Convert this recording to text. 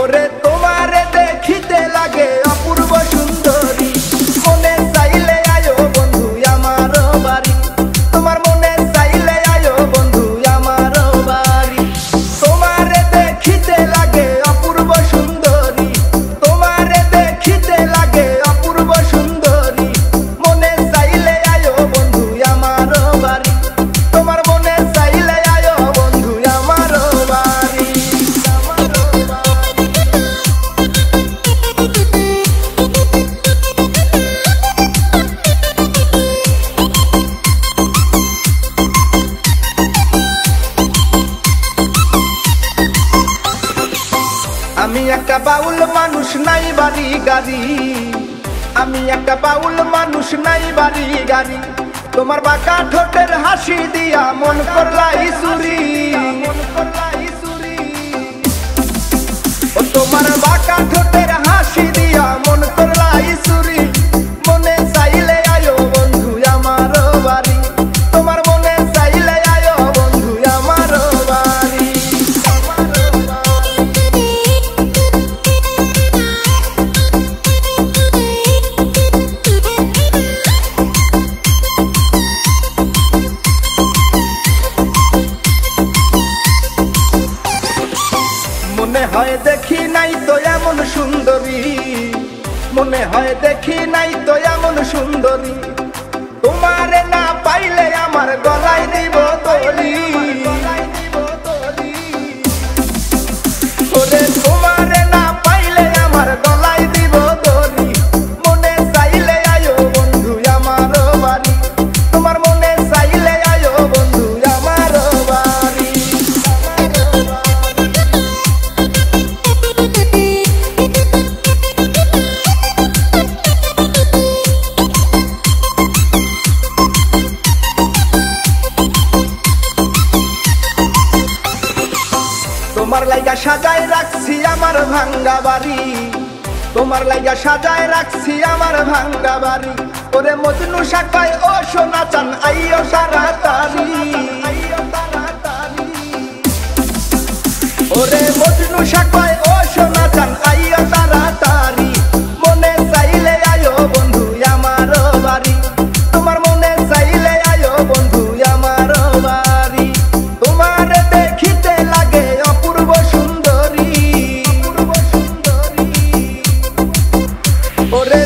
ওরে তোমারে দেখিতে লাগে অপূর্ব সুন্দরী, মনে চাইলে আয়ো বন্ধু আমার বাড়ি, তোমার মনে চাইলে আয়ো বন্ধু আমার বাড়ি। তোমারে দেখিতে লাগে অপূর্ব সুন্দরী, তোমারে দেখিতে লাগে অপূর্ব সুন্দরী, মনে চাইলে আয়ো বন্ধু আমার বাড়ি, তোমার মনে চাইলে আয়ো বন্ধু আমার বাড়ি। আমি একটা বাউল মানুষ নাই বাড়ি গাড়ি, আমি একটা বাউল মানুষ নাই বাড়ি গাড়ি, তোমার বাঁকা ঠোঁটের হাসি দিয়া মন করলাই চুরি, ও তোমার বাঁকা ঠোঁটের হাসি দিয়া মন করলাই চুরি, মনে চাইলে আয়ো বন্ধু আমার বাড়ি, তোমার মনে চাইলে আয়ো বন্ধু আমার বাড়ি। মনে হয় দেখি নাই তো এমন সুন্দরী, মনে হয় দেখি নাই তো এমন সুন্দরী, তোমারে না পাইলে আমার গলায় দিব তলি, ওরে তোমারে না পাইলে আমার গলায় দিব তলি, মনে চাইলে আয়ো বন্ধু আমার বাড়ি, তোমার মনে চাইলে আয়ো বন্ধু আমার বাড়ি। তোমার লাইগা সাজায় রাখছি আমার ভাঙ্গা বাড়ি, তোমার লাইগা সাজায় রাখছি আমার ভাঙ্গা বাড়ি, ওরে মজনু শাখায় ও সোনা চান আইও তাড়াতাড়ি, ওরে মজনু শাখায় ও সোনা চান আইও তাড়াতাড়ি, মনে চাইলে আয়ো বন্ধু আমার বাড়ি, তোমার মনে চাইলে আয়ো বন্ধু আমার বাড়ি। তোমার দেখিতে লাগে অপূর্ব সুন্দরী, ওরে